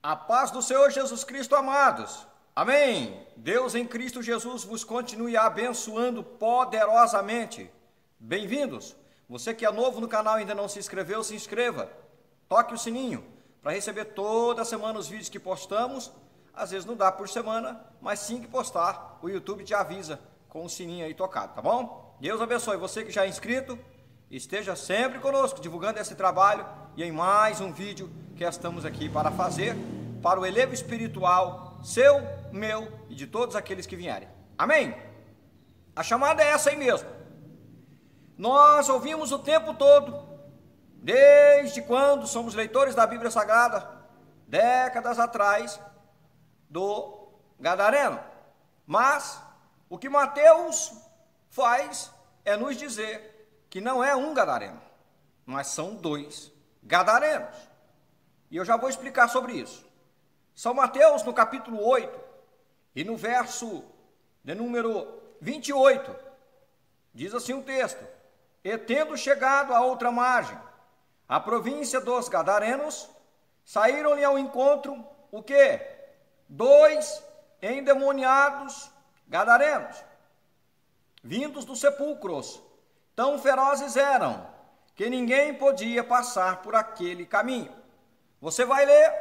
A paz do Senhor Jesus Cristo, amados. Amém. Deus em Cristo Jesus vos continue abençoando poderosamente. Bem-vindos. Você que é novo no canal e ainda não se inscreveu, se inscreva. Toque o sininho para receber toda semana os vídeos que postamos. Às vezes não dá por semana, mas sim que postar, o YouTube te avisa com o sininho aí tocado, tá bom? Deus abençoe. Você que já é inscrito, esteja sempre conosco, divulgando esse trabalho e em mais um vídeo que estamos aqui para fazer, para o elevo espiritual, seu, meu e de todos aqueles que vierem. Amém? A chamada é essa aí mesmo. Nós ouvimos o tempo todo, desde quando somos leitores da Bíblia Sagrada, décadas atrás, do Gadareno. Mas o que Mateus faz é nos dizer que não é um Gadareno, mas são dois Gadarenos. E eu já vou explicar sobre isso. São Mateus, no capítulo 8, e no verso de número 28, diz assim o texto: E tendo chegado à outra margem, a província dos Gadarenos, saíram-lhe ao encontro, o quê? Dois endemoniados Gadarenos, vindos dos sepulcros, tão ferozes eram, que ninguém podia passar por aquele caminho. Você vai ler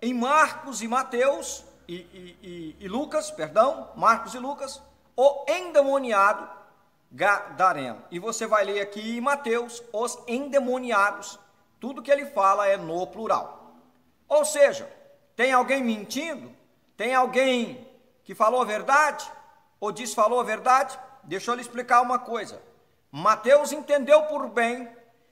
em Marcos e Mateus, e Lucas, perdão, Marcos e Lucas, o endemoniado Gadareno. E você vai ler aqui em Mateus, os endemoniados. Tudo que ele fala é no plural. Ou seja, tem alguém mentindo? Tem alguém que falou a verdade? Ou desfalou a verdade? Deixa eu lhe explicar uma coisa. Mateus entendeu por bem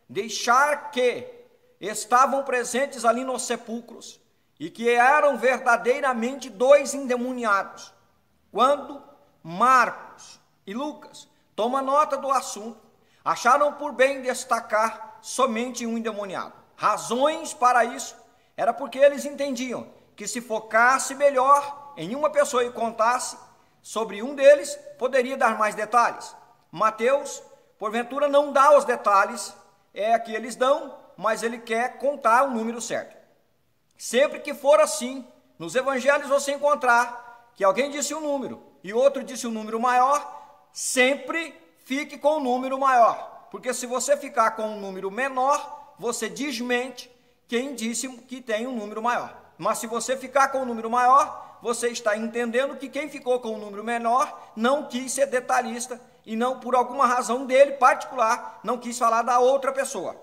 deixar que estavam presentes ali nos sepulcros e que eram verdadeiramente dois endemoniados. Quando Marcos e Lucas tomam nota do assunto, acharam por bem destacar somente um endemoniado. Razões para isso era porque eles entendiam que se focasse melhor em uma pessoa e contasse sobre um deles, poderia dar mais detalhes. Mateus, porventura, não dá os detalhes, é que eles dão, mas ele quer contar o número certo. Sempre que for assim, nos evangelhos você encontrar que alguém disse um número e outro disse um número maior, sempre fique com o número maior, porque se você ficar com um número menor, você desmente quem disse que tem um número maior. Mas se você ficar com o número maior, você está entendendo que quem ficou com o número menor não quis ser detalhista e não, por alguma razão dele particular, não quis falar da outra pessoa.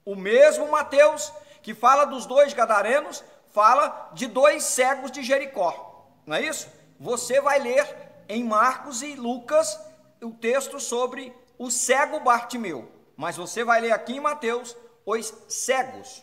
O mesmo Mateus, que fala dos dois Gadarenos, fala de dois cegos de Jericó. Não é isso? Você vai ler em Marcos e Lucas o texto sobre o cego Bartimeu. Mas você vai ler aqui em Mateus os cegos.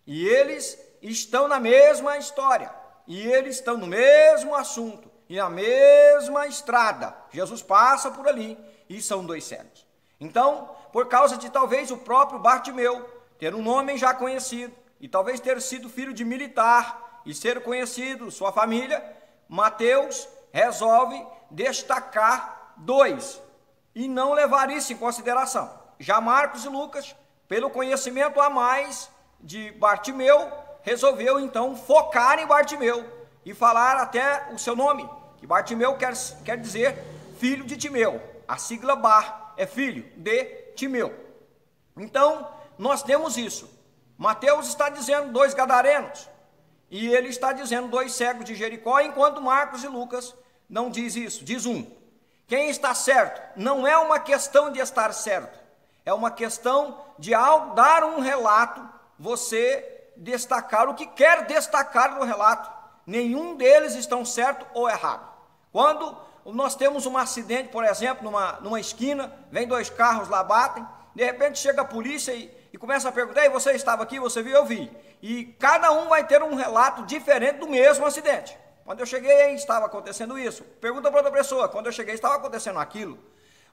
E eles estão na mesma história. E eles estão no mesmo assunto. E na mesma estrada. Jesus passa por ali e são dois cegos. Então, por causa de talvez o próprio Bartimeu ter um nome já conhecido, e talvez ter sido filho de militar, e ser conhecido, sua família, Mateus resolve destacar dois, e não levar isso em consideração. Já Marcos e Lucas, pelo conhecimento a mais de Bartimeu, resolveu então focar em Bartimeu, e falar até o seu nome, que Bartimeu quer dizer filho de Timeu. A sigla Bar é filho de Timeu. Então, nós temos isso. Mateus está dizendo dois Gadarenos, e ele está dizendo dois cegos de Jericó, enquanto Marcos e Lucas não diz isso, diz um. Quem está certo? Não é uma questão de estar certo, é uma questão de, ao dar um relato, você destacar o que quer destacar no relato. Nenhum deles estão certo ou errado. Quando nós temos um acidente, por exemplo, numa esquina, vem dois carros lá, batem, de repente chega a polícia e começa a perguntar: e você estava aqui, você viu? Eu vi. E cada um vai ter um relato diferente do mesmo acidente. Quando eu cheguei, estava acontecendo isso. Pergunta para outra pessoa: quando eu cheguei, estava acontecendo aquilo.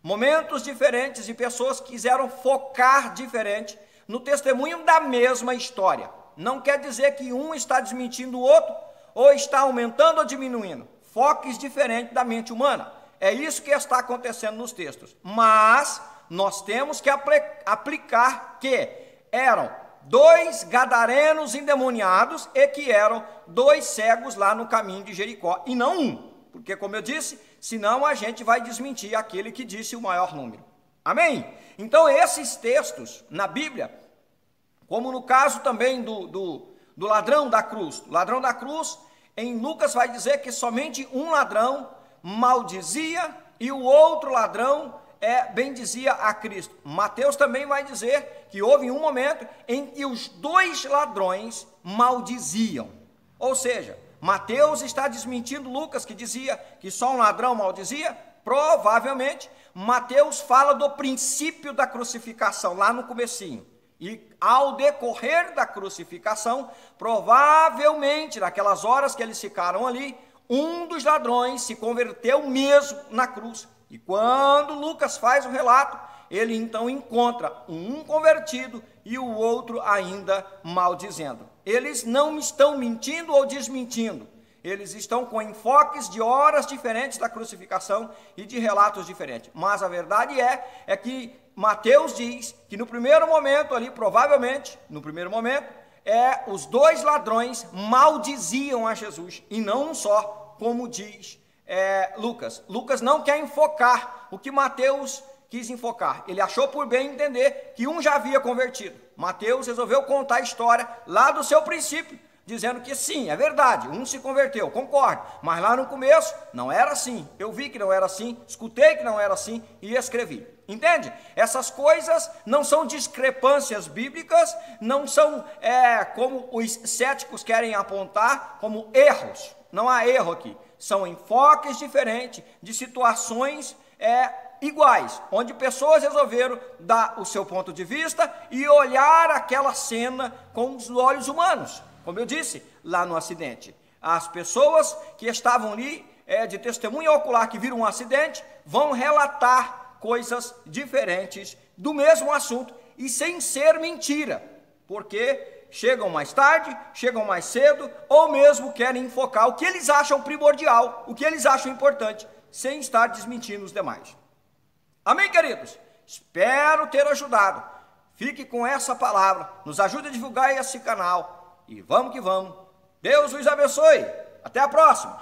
Momentos diferentes e pessoas quiseram focar diferente no testemunho da mesma história. Não quer dizer que um está desmentindo o outro, ou está aumentando ou diminuindo. Foques diferentes da mente humana. É isso que está acontecendo nos textos. Mas nós temos que aplicar que eram 2 gadarenos endemoniados e que eram 2 cegos lá no caminho de Jericó, e não um, porque como eu disse, senão a gente vai desmentir aquele que disse o maior número. Amém? Então esses textos na Bíblia, como no caso também do ladrão da cruz. O ladrão da cruz, em Lucas vai dizer que somente um ladrão maldizia e o outro ladrão bendizia a Cristo. Mateus também vai dizer que houve um momento em que os 2 ladrões maldiziam. Ou seja, Mateus está desmentindo Lucas, que dizia que só um ladrão maldizia. Provavelmente, Mateus fala do princípio da crucificação, lá no comecinho. E ao decorrer da crucificação, provavelmente, naquelas horas que eles ficaram ali, um dos ladrões se converteu mesmo na cruz. E quando Lucas faz o relato, ele então encontra um convertido e o outro ainda maldizendo. Eles não estão mentindo ou desmentindo. Eles estão com enfoques de horas diferentes da crucificação e de relatos diferentes. Mas a verdade é que Mateus diz que no primeiro momento ali, provavelmente, no primeiro momento, os 2 ladrões maldiziam a Jesus, e não um só, como diz Lucas. Lucas não quer enfocar o que Mateus quis enfocar. Ele achou por bem entender que um já havia convertido. Mateus resolveu contar a história lá do seu princípio, dizendo que sim, é verdade, um se converteu, concordo, mas lá no começo não era assim, eu vi que não era assim, escutei que não era assim e escrevi. Entende? Essas coisas não são discrepâncias bíblicas, não são como os céticos querem apontar, como erros. Não há erro aqui, são enfoques diferentes de situações iguais, onde pessoas resolveram dar o seu ponto de vista e olhar aquela cena com os olhos humanos. Como eu disse, lá no acidente, as pessoas que estavam ali, de testemunha ocular, que viram um acidente, vão relatar coisas diferentes do mesmo assunto e sem ser mentira, porque chegam mais tarde, chegam mais cedo, ou mesmo querem enfocar o que eles acham primordial, o que eles acham importante, sem estar desmentindo os demais. Amém, queridos? Espero ter ajudado. Fique com essa palavra, nos ajude a divulgar esse canal. E vamos que vamos. Deus os abençoe. Até a próxima.